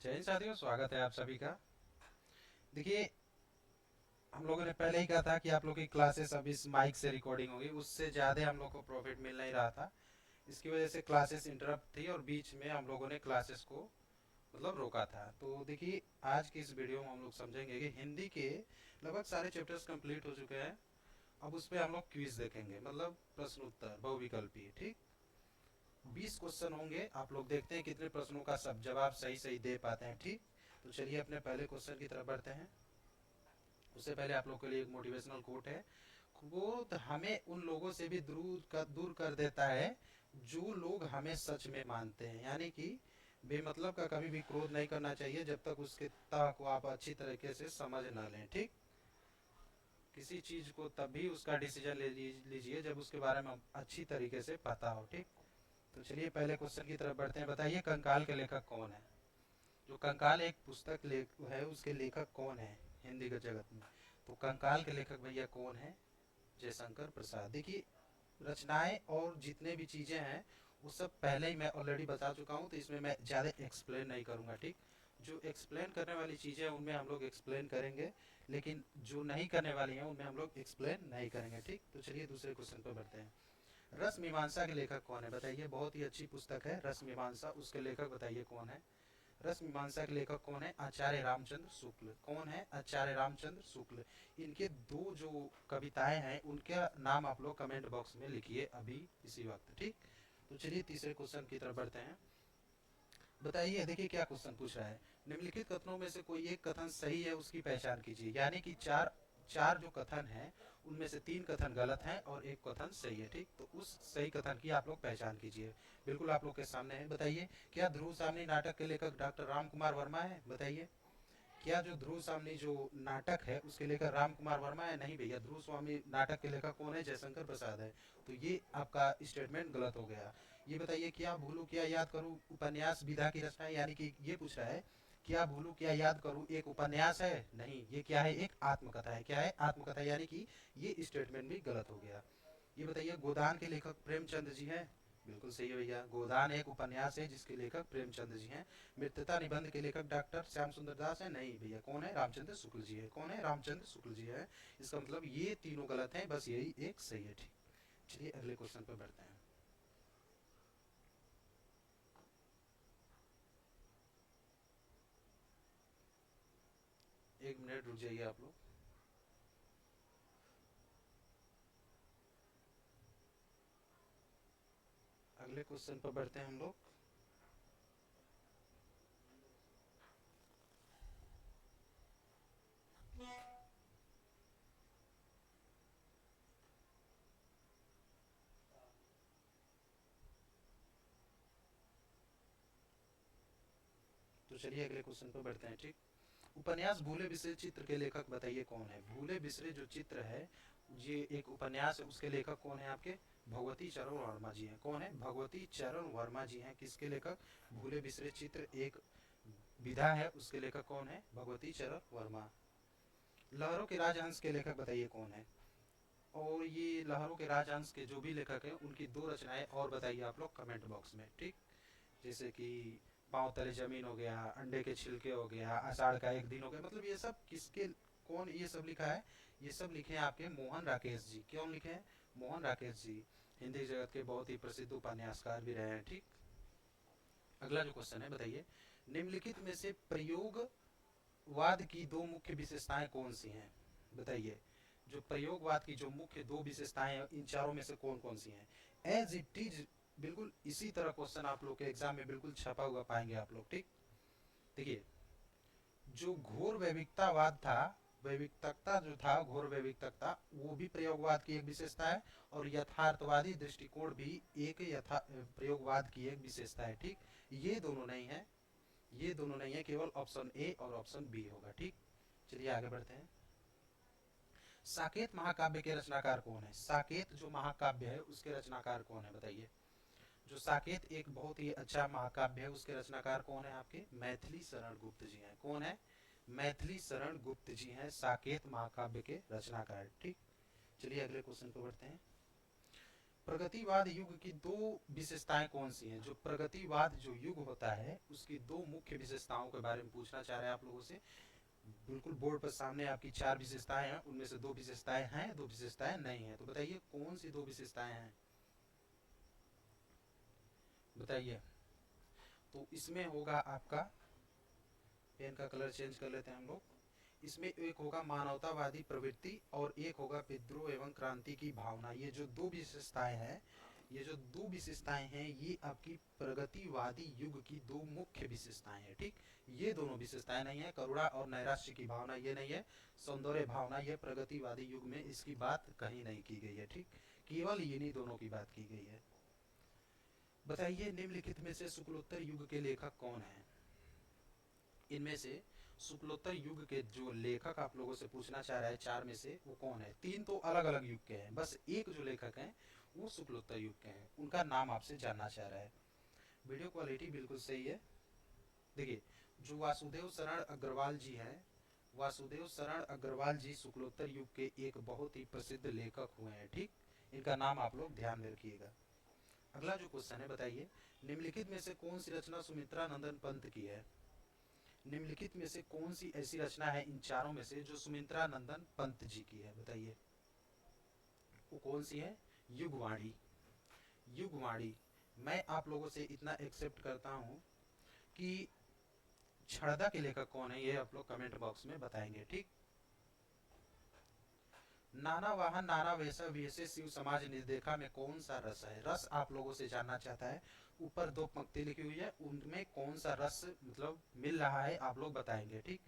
जय हिंद साथियों, स्वागत है आप सभी का। देखिए, हम लोगों ने पहले ही कहा था कि आप लोग की क्लासेस अब इस माइक से रिकॉर्डिंग होगी, उससे ज़्यादा हम लोग को प्रॉफिट मिल नहीं रहा था। इसकी वजह से क्लासेस इंटरप्ट थी और बीच में हम लोगों ने क्लासेस को मतलब रोका था। तो देखिए, आज की इस वीडियो में हम लोग समझेंगे कि हिंदी के लगभग सारे चैप्टर्स कंप्लीट हो चुके हैं। अब उस पर हम लोग क्विज देखेंगे, मतलब प्रश्न उत्तर बहुविकल्पी। ठीक, 20 क्वेश्चन होंगे। आप लोग देखते हैं कितने प्रश्नों का सब जवाब सही सही दे पाते हैं। ठीक, तो चलिए अपने पहले क्वेश्चन की तरफ बढ़ते हैं। उससे पहले आप लोग के लिए एक मोटिवेशनल कोट है। क्रोध हमें उन लोगों से भी दूर कर देता है जो लोग हमें सच में मानते हैं। यानी कि बेमतलब का कभी भी क्रोध नहीं करना चाहिए जब तक उसके तह को आप अच्छी तरीके से समझ ना लें। ठीक, किसी चीज को तभी उसका डिसीजन ले लीजिए जब उसके बारे में अच्छी तरीके से पता हो। ठीक, तो चलिए पहले क्वेश्चन की तरफ बढ़ते हैं। बताइए, कंकाल के लेखक कौन है? जो कंकाल एक पुस्तक है, उसके लेखक कौन है हिंदी के जगत में? तो कंकाल के लेखक भैया कौन है? जयशंकर प्रसाद। देखिए, रचनाएं और जितने भी चीजें हैं वो सब पहले ही मैं ऑलरेडी बता चुका हूँ, तो इसमें मैं ज़्यादा एक्सप्लेन नहीं करूँगा। ठीक, जो एक्सप्लेन करने वाली चीज़ें हैं उनमें हम लोग एक्सप्लेन करेंगे, लेकिन जो नहीं करने वाली हैं उनमें हम लोग एक्सप्लेन नहीं करेंगे। ठीक, तो चलिए दूसरे क्वेश्चन पर बढ़ते हैं। रस मीमांसा के लेखक कौन है? बताइए, बहुत ही अच्छी पुस्तक है रस मीमांसा, उसके लेखक बताइए कौन है? रस मीमांसा के लेखक कौन है? आचार्य रामचंद्र शुक्ल। कौन है? आचार्य रामचंद्र शुक्ल। इनके दो जो कविताएं हैं उनका नाम आप लोग कमेंट बॉक्स में लिखिए अभी इसी वक्त। ठीक, तो चलिए तीसरे क्वेश्चन की तरफ बढ़ते हैं। बताइए, देखिए क्या क्वेश्चन पूछ रहा है। निम्नलिखित कथनों में से कोई एक कथन सही है, उसकी पहचान कीजिए। यानी कि चार चार जो कथन हैं उनमें से तीन कथन गलत हैं और एक कथन सही है। ठीक, तो उस सही कथन की आप लोग पहचान कीजिए। बिल्कुल आप लोग के सामने है। बताइए, क्या ध्रुव सामनी नाटक के लेखक डॉक्टर राम कुमार वर्मा है? बताइए, क्या जो ध्रुव सामनी जो नाटक है उसके लेखक राम कुमार वर्मा है? नहीं भैया, ध्रुव स्वामी नाटक के लेखक कौन है? जयशंकर प्रसाद है। तो ये आपका स्टेटमेंट गलत हो गया। ये बताइए, क्या भूलू क्या याद करूं उपन्यास विधा की रचना है? यानी कि ये पूछ रहा है, क्या भूलू क्या याद करूं एक उपन्यास है? नहीं, ये क्या है? एक आत्मकथा है। क्या है? आत्मकथा। यानी कि ये स्टेटमेंट भी गलत हो गया। ये बताइए, गोदान के लेखक प्रेमचंद जी हैं? बिल्कुल सही है भैया, गोदान एक उपन्यास है जिसके लेखक प्रेमचंद जी हैं। मित्रता निबंध के लेखक डॉक्टर श्याम सुंदर दास है? नहीं भैया, कौन है? रामचंद्र शुक्ल जी है। कौन है? रामचंद्र शुक्ल जी है। इसका मतलब ये तीनों गलत हैं, बस यही एक सही है। ठीक, चलिए अगले क्वेश्चन पर बढ़ते हैं। एक मिनट रुक जाइए आप लोग। अगले क्वेश्चन पर बढ़ते हैं हम लोग। तो चलिए अगले क्वेश्चन पर बढ़ते हैं। ठीक, उपन्यास भूले बिसरे चित्र के लेखक बताइए कौन है? भूले बिसरे जो चित्र है, ये एक उपन्यास है, उसके लेखक कौन है आपके? भगवती चरण वर्मा जी हैं। कौन है? भगवती चरण वर्मा जी हैं। किसके लेखक? भूले बिसरे चित्र एक विधा है, उसके लेखक कौन है? भगवती चरण वर्मा। लहरों के राजहंस के लेखक बताइए कौन है? और ये लहरों के राजहंस के जो भी लेखक हैं उनकी दो रचनाएं और बताइए आप लोग कमेंट बॉक्स में। ठीक, जैसे कि पाँव तले जमीन हो गया, अंडे के छिलके हो गया, आषाढ़ का एक दिन हो गया, मतलब ये सब किसके, कौन ये सब लिखा है? ये सब लिखे हैं आपके मोहन राकेश जी। क्यों लिखे हैं? मोहन राकेश जी हिंदी जगत के बहुत ही प्रसिद्ध उपन्यासकार भी रहे हैं। ठीक, अगला जो क्वेश्चन है, बताइए, निम्नलिखित में से प्रयोगवाद की दो मुख्य विशेषताएं कौन सी हैं? बताइए, जो प्रयोगवाद की जो मुख्य दो विशेषताएं हैं इन चारों में से कौन कौन सी हैं? एज इट इज, बिल्कुल इसी तरह क्वेश्चन आप लोग के एग्जाम में बिल्कुल छपा हुआ पाएंगे आप लोग। ठीक, देखिए, जो घोर वैविकतावाद था, वैविकता जो था, घोर वैविकता, वो भी प्रयोगवाद की एक विशेषता है। और यथार्थवादी दृष्टिकोण भी एक प्रयोगवाद की एक विशेषता है। ठीक, ये दोनों नहीं है, ये दोनों नहीं है, केवल ऑप्शन ए और ऑप्शन बी होगा। ठीक, चलिए आगे बढ़ते हैं। साकेत महाकाव्य के रचनाकार कौन है? साकेत जो महाकाव्य है उसके रचनाकार कौन है? बताइए, जो साकेत एक बहुत ही अच्छा महाकाव्य है उसके रचनाकार कौन है आपके? मैथिली शरण गुप्त जी हैं। कौन है? मैथिली शरण गुप्त जी हैं साकेत महाकाव्य के रचनाकार। ठीक, चलिए अगले क्वेश्चन पर बढ़ते हैं। प्रगतिवाद युग की दो विशेषताएं कौन सी हैं? जो प्रगतिवाद जो युग होता है उसकी दो मुख्य विशेषताओं के बारे में पूछना चाह रहे हैं आप लोगों से। बिल्कुल बोर्ड पर सामने आपकी चार विशेषताएं हैं, उनमें से दो विशेषताएं हैं, दो विशेषताएं नहीं है। तो बताइए कौन सी दो विशेषताएं हैं, बताइए। तो इसमें होगा आपका, पेन का कलर चेंज कर लेते हैं हम लोग। इसमें एक होगा मानवतावादी प्रवृत्ति और एक होगा विद्रोह एवं क्रांति की भावना। ये जो दो विशेषताएं हैं, ये जो दो विशेषताएं हैं, ये आपकी प्रगतिवादी युग की दो मुख्य विशेषताएं हैं। ठीक, ये दोनों विशेषताएं नहीं है। करुणा और नैराश्य की भावना ये नहीं है। सौंदर्य भावना ये प्रगतिवादी युग में इसकी बात कहीं नहीं की गई है। ठीक, केवल इन्हीं दोनों की बात की गई है। बताइए निम्नलिखित में से शुक्लोत्तर युग के लेखक कौन है? इनमें से शुक्लोत्तर युग के जो लेखक आप लोगों से पूछना चाह रहा है चार में से, वो कौन है? तीन तो अलग अलग युग के हैं, बस एक जो लेखक हैं वो शुक्लोत्तर युग के हैं, उनका नाम आपसे जानना चाह रहा है। वीडियो क्वालिटी बिल्कुल सही है। देखिए, जो वासुदेव शरण अग्रवाल जी हैं, वासुदेव शरण अग्रवाल जी शुक्लोत्तर युग के एक बहुत ही प्रसिद्ध लेखक हुए हैं। ठीक, इनका नाम आप लोग ध्यान में रखिएगा। अगला जो क्वेश्चन है, बताइए निम्नलिखित में से कौन सी रचना सुमित्रा नंदन पंत की है? निम्नलिखित में से कौन सी ऐसी रचना है इन चारों में से जो सुमित्रा नंदन पंत जी की है? बताइए वो कौन सी है? युगवाणी। युगवाणी। मैं आप लोगों से इतना एक्सेप्ट करता हूं कि क्षणदा के लेखक कौन है ये आप लोग कमेंट बॉक्स में बताएंगे। ठीक, नाना वाहन नाना वैसा वैसे शिव समाज निर्देखा में कौन सा रस है? रस आप लोगों से जानना चाहता है। ऊपर दो पंक्ति लिखी हुई है, उनमें कौन सा रस मतलब मिल रहा है आप लोग बताएंगे। ठीक,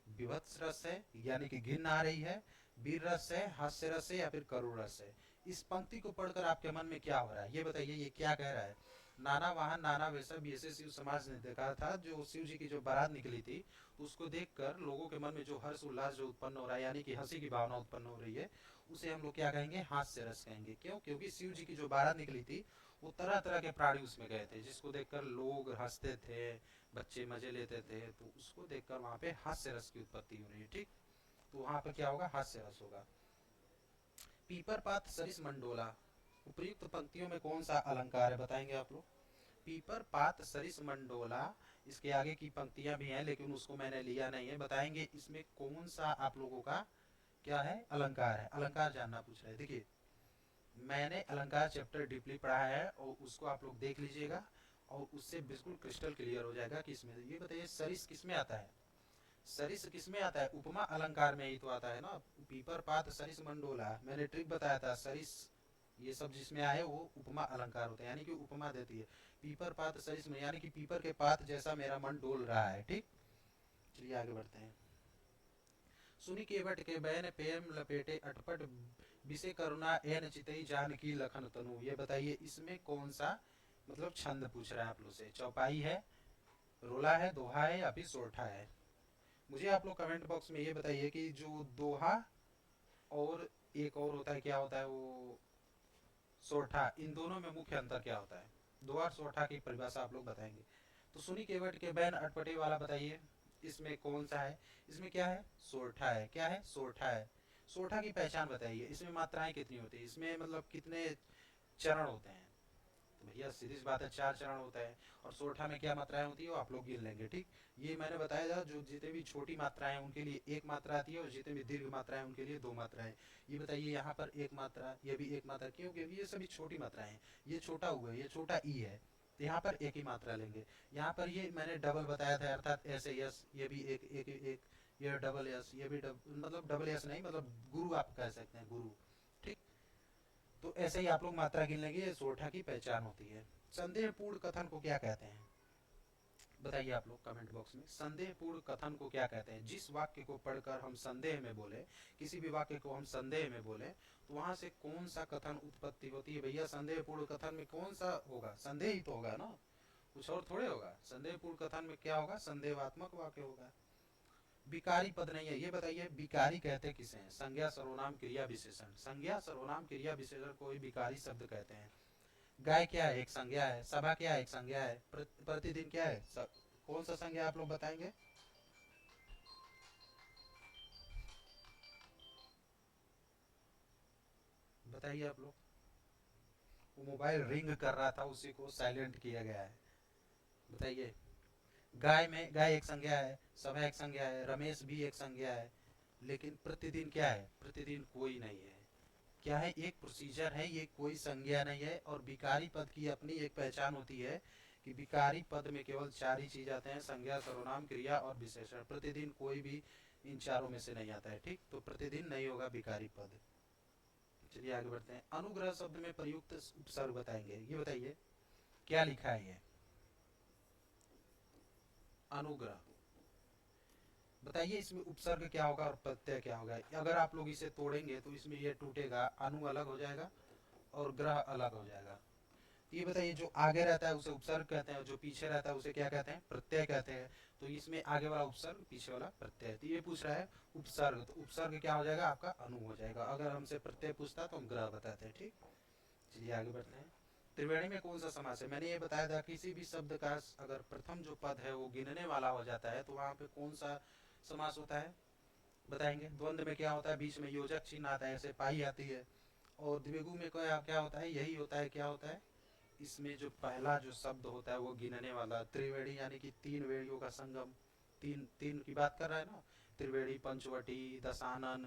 विभत्स रस है यानी कि घिन आ रही है, वीर रस है, हास्य रस है, या फिर करुण रस है? इस पंक्ति को पढ़कर आपके मन में क्या हो रहा है ये बताइए, ये क्या कह रहा है? नाना वाहन नाना वैसा वैसे शिव समाज ने देखा था, जो शिव जी की जो बारात निकली थी उसको देखकर लोगों के मन में जो हर्ष उल्लास जो उत्पन्न हो रहा है, यानी कि हंसी की भावना उत्पन्न हो रही है, उसे हम लोग क्या कहेंगे? हास्य रस कहेंगे। क्यों? क्योंकि शिव जी की जो बारात निकली थी वो तरह तरह के प्राणी उसमें गए थे, जिसको देखकर लोग हंसते थे, बच्चे मजे लेते थे, तो उसको देखकर वहां पे हास्य रस की उत्पत्ति हो रही है। ठीक, तो वहां पर क्या होगा? हास्य रस होगा। पीपर पात सरिस मंडोला, उपयुक्त पंक्तियों में कौन सा अलंकार है? बताएंगे आप लोग। पीपर पात सरिस मंडोला, इसके आगे की पंक्तियां भी हैं लेकिन उसको मैंने लिया नहीं है। बताएंगे इसमें कौन सा आप लोगों का क्या है? अलंकार है। अलंकार जानना पूछ रहे हैं। देखिए, मैंने अलंकार चैप्टर डीपली पढ़ा है और उसको आप लोग देख लीजिएगा और उससे बिल्कुल क्रिस्टल क्लियर हो जाएगा कि इसमें। ये बताइए सरिस किसमें आता है? सरिस किसमें आता है? उपमा अलंकार में ही तो आता है ना। पीपर पात सरिस मंडोला, मैंने ट्रिक बताया था। सरिस ये सब जिसमें आए वो उपमा अलंकार होते हैं, यानी कि उपमा देती है। पीपर पात सरिस में यानी कि पीपर के पात जैसा मेरा मन डोल रहा है। ठीक, चलिए आगे बढ़ते हैं। सुनी केवट के बैन प्रेम लपेटे अटपट विषे करुणा एन चितई जान की लखन तनु। ये बताइए इसमें कौन सा मतलब छंद पूछ रहा है आप लोग से? चौपाई है, रोला है, दोहा है, या फिर सोरठा है? मुझे आप लोग कमेंट बॉक्स में ये बताइए कि जो दोहा और एक और होता है, क्या होता है वो? सोरठा, इन दोनों में मुख्य अंतर क्या होता है? दोहा और सोरठा की परिभाषा आप लोग बताएंगे। तो सुनी केवट के बैन अटपटे वाला बताइए इसमें कौन सा है? इसमें क्या है? सोरठा है। क्या है? सोरठा है। सोरठा की पहचान बताइए, इसमें मात्राएं कितनी होती है, इसमें मतलब कितने चरण होते हैं? तो भैया सीधी सी बात है, चार चरण होता है। और सोरठा में क्या मात्राएं होती है वो आप लोग गिन लेंगे। ठीक, ये मैंने बताया था, जो जितने भी छोटी मात्राएं हैं उनके लिए एक मात्रा आती है और जितने भी दीर्घ मात्राएं उनके लिए दो मात्राएं। ये बताइए यहाँ पर एक मात्रा, ये भी एक मात्रा, क्यों? क्योंकि ये सभी छोटी मात्राएं हैं। ये छोटा हुआ, ये छोटा ई है, तो यहाँ पर एक ही मात्रा लेंगे। यहाँ पर ये मैंने डबल बताया था, अर्थात ऐसे यस, ये भी एक एक एक, ये डबल यस, ये भी मतलब डबल यस नहीं, मतलब गुरु आप कह सकते हैं, गुरु। ठीक, तो ऐसे ही आप लोग मात्रा गिन लेंगे, ये सोरठा की पहचान होती है। संदेहपूर्ण कथन को क्या कहते हैं? बताइए आप लोग कमेंट बॉक्स में, संदेहपूर्ण कथन को क्या कहते हैं? जिस वाक्य को पढ़कर हम संदेह में बोले, किसी भी वाक्य को हम संदेह में बोले, तो वहां से कौन सा कथन उत्पत्ति होती है? भैया संदेहपूर्ण कथन में कौन सा होगा? संदेह ही तो होगा ना, कुछ और थोड़े होगा। संदेहपूर्ण कथन में क्या होगा? संदेहात्मक वाक्य होगा। विकारी पद नहीं है। ये बताइए विकारी कहते किसे हैं? संज्ञा सर्वनाम क्रिया विशेषण। संज्ञा सर्वनाम क्रिया विशेषण को ही विकारी शब्द कहते हैं। गाय क्या है? एक संज्ञा है। सभा क्या है? एक संज्ञा है। प्रतिदिन क्या है? कौन सा संज्ञा आप लोग बताएंगे? बताइए आप लोग वो मोबाइल रिंग कर रहा था, उसी को साइलेंट किया गया है। बताइए, गाय में गाय एक संज्ञा है, समय एक संज्ञा है, रमेश भी एक संज्ञा है, लेकिन प्रतिदिन क्या है? प्रतिदिन कोई नहीं है। क्या है? एक प्रोसीजर है, ये कोई संज्ञा नहीं है। और विकारी पद की अपनी एक पहचान होती है कि विकारी पद में केवल चार ही चीज आते हैं, संज्ञा, सर्वनाम, क्रिया और विशेषण। प्रतिदिन कोई भी इन चारों में से नहीं आता है। ठीक, तो प्रतिदिन नहीं होगा विकारी पद। चलिए आगे बढ़ते हैं। अनुग्रह शब्द में प्रयुक्त उपसर्ग बताएंगे। ये बताइए क्या लिखा है ये अनुग्रह। बताइए इसमें उपसर्ग क्या होगा और प्रत्यय क्या होगा। अगर आप लोग इसे तोड़ेंगे तो इसमें ये टूटेगा, अनु अलग हो जाएगा और ग्रह अलग हो जाएगा। ये बताइए, जो आगे रहता है उसे उपसर्ग कहते हैं, जो पीछे रहता है उसे क्या कहते हैं? प्रत्यय कहते हैं। तो इसमें आगे वाला उपसर्ग, पीछे वाला प्रत्यय। तो ये पूछ रहा है उपसर्ग, तो उपसर्ग क्या हो जाएगा? आपका अनु हो जाएगा। अगर हमसे प्रत्यय पूछता तो हम ग्रह बताते हैं। ठीक, चलिए आगे बढ़ते हैं। त्रिवेणी में कौन सा समास है? मैंने ये बताया था, किसी भी शब्द का अगर प्रथम जो पद है वो गिनने वाला हो जाता है तो वहां पे कौन सा समास होता है बताएंगे। द्वंद्व में क्या होता है? बीच में योजक चिन्ह आता है, ऐसे पाई आती है। और द्विगु में क्या क्या होता है? यही होता है। क्या होता है? इसमें जो पहला जो शब्द होता है वो गिनने वाला। त्रिवेणी यानी कि तीन वेणियों का संगम, तीन तीन की बात कर रहा है ना। त्रिवेणी, पंचवटी, दशानन,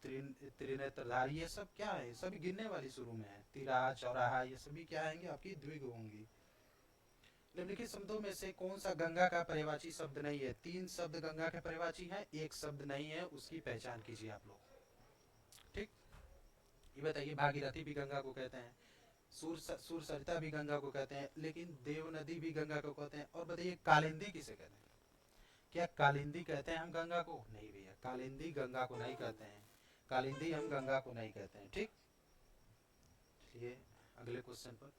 त्रिनेत्रधारी, ये सब क्या है? सभी गिनने वाली शुरू में है। तिरा, चौराहा, ये सभी क्या आएंगे? आपकी द्विगु होंगी। निम्नलिखित शब्दों में से कौन सा गंगा का पर्यायवाची शब्द नहीं है? तीन शब्द गंगा के पर्यायवाची हैं, एक शब्द नहीं है, उसकी पहचान कीजिए आप लोग। ठीक, ये बताइए। भागीरथी भी गंगा को कहते हैं, सूर सरिता भी गंगा को कहते हैं, लेकिन देव नदी भी गंगा को कहते हैं। और बताइए कालिंदी किसे कहते हैं? क्या कालिंदी कहते हैं हम गंगा को? नहीं भैया, कालिंदी गंगा को नहीं कहते हैं। कालिंदी हम गंगा को नहीं कहते हैं। ठीक, चलिए अगले क्वेश्चन पर।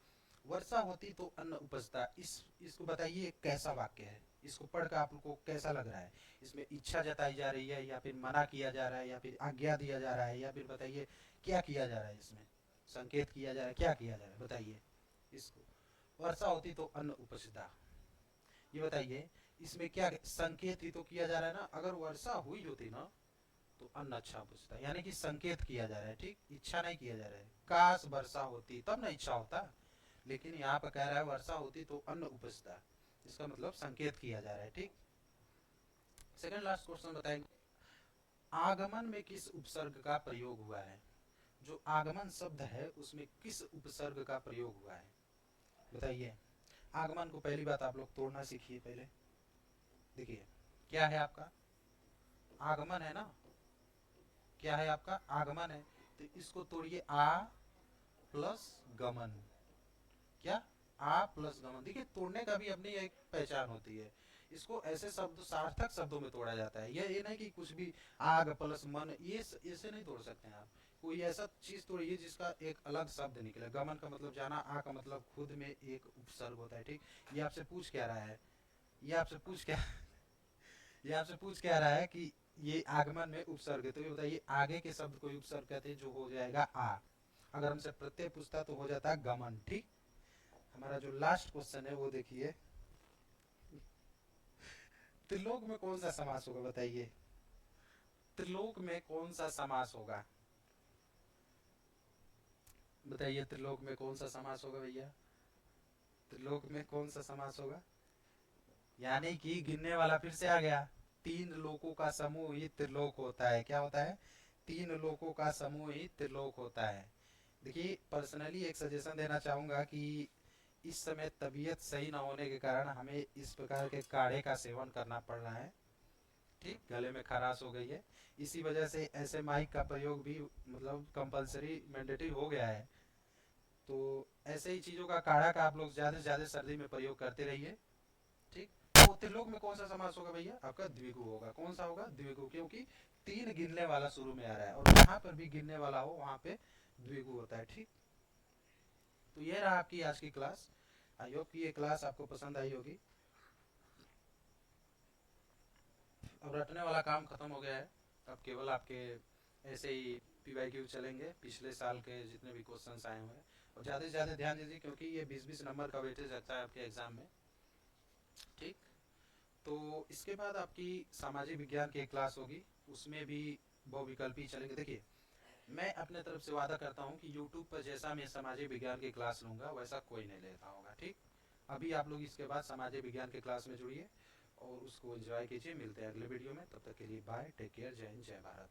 वर्षा होती तो अन्न उपजता, इसको बताइए कैसा वाक्य है? इसको पढ़कर आप लोग को कैसा लग रहा है? इसमें इच्छा जताई जा रही है, या फिर मना किया जा रहा है, या फिर आज्ञा दिया जा रहा है, या फिर बताइए क्या किया जा रहा है? इसमें संकेत किया जा रहा है, क्या किया जा रहा है बताइए इसको। वर्षा होती तो अन्न उपजता, ये बताइए इसमें क्या संकेत ही तो किया जा रहा है ना। अगर वर्षा हुई होती ना तो अन्न अच्छा उपजता, यानी कि संकेत किया जा रहा है। ठीक, इच्छा नहीं किया जा रहा है। काश वर्षा होती तब ना इच्छा होता, लेकिन यहाँ पर कह रहा है वर्षा होती तो अन्न उपजता, इसका मतलब संकेत किया जा रहा है। ठीक, सेकंड लास्ट क्वेश्चन बताएंगे। आगमन में किस उपसर्ग का प्रयोग हुआ है? जो आगमन शब्द है उसमें किस उपसर्ग का प्रयोग हुआ है बताइए। आगमन को पहली बात आप लोग तोड़ना सीखिए पहले। देखिए क्या है आपका आगमन, है ना। क्या है आपका? आगमन है। तो इसको तोड़िए, आ प्लस गमन। क्या? आ प्लस गमन। देखिए तोड़ने का भी अपनी एक पहचान होती है। इसको ऐसे शब्द सार्थक शब्दों में तोड़ा जाता है। ये नहीं कि कुछ भी आग प्लस मन, ये ऐसे नहीं तोड़ सकते हैं आप। कोई ऐसा चीज तोड़िए जिसका एक अलग शब्द निकले। गमन का मतलब जाना, आ का मतलब खुद में एक उपसर्ग होता है। ठीक, ये आपसे पूछ क्या रहा है? ये आपसे पूछ क्या ये आपसे पूछ क्या रहा है कि ये आगमन में उपसर्ग है, तो ये बताइए आगे के शब्द को उपसर्ग कहते हैं, जो हो जाएगा आ। अगर हमसे प्रत्यय पूछता तो हो जाता है गमन। ठीक, हमारा जो लास्ट क्वेश्चन है वो देखिए। त्रिलोक में कौन सा समास होगा बताइए। त्रिलोक में कौन सा समास होगा बताइए। त्रिलोक में कौन सा समास होगा भैया? त्रिलोक में कौन सा समास होगा? यानी कि गिनने वाला फिर से आ गया। तीन लोकों का समूह ही त्रिलोक होता है। क्या होता है? तीन लोकों का समूह ही त्रिलोक होता है। देखिए पर्सनली एक सजेशन देना चाहूंगा कि इस समय तबीयत सही ना होने के कारण हमें इस प्रकार के काढ़े का सेवन करना पड़ रहा है। ठीक, गले में खराश हो गई है, इसी वजह से ऐसे माइक का प्रयोग भी मतलब कंपलसरी मैंडेटरी हो गया है। तो ऐसे ही चीज़ों का काढ़ा का आप लोग ज़्यादा से ज़्यादा सर्दी में प्रयोग करते रहिए। ठीक, तो त्रिलोक में कौन सा समास होगा भैया? आपका द्विगु होगा। कौन सा होगा? द्विगु, क्योंकि तीन गिनने वाला शुरू में आ रहा है और जहां पर भी गिनने वाला हो वहां पे द्विगु होता है। ठीक, तो ये रहा आपकी आज की क्लास। आई होप कि ये क्लास आपको पसंद आई होगी। अब रटने वाला काम खत्म हो गया है। अब केवल आपके ऐसे ही PYQ चलेंगे, पिछले साल के जितने भी क्वेश्चंस आए हुए हैं। और ज़्यादा से ज़्यादा ध्यान दीजिए क्योंकि ये 20-20 नंबर का वेटेज रहता है आपके एग्जाम में। ठीक, तो इसके बाद आपकी सामाजिक विज्ञान की एक क्लास होगी, उसमें भी बहुविकल्पी चलेंगे। देखिए मैं अपने तरफ से वादा करता हूँ कि YouTube पर जैसा मैं सामाजिक विज्ञान की क्लास लूँगा वैसा कोई नहीं लेता होगा, ठीक। अभी आप लोग इसके बाद सामाजिक विज्ञान के क्लास में जुड़िए और उसको एंजॉय कीजिए। मिलते हैं अगले वीडियो में, तब तक के लिए बाय, टेक केयर, जय हिंद, जय भारत।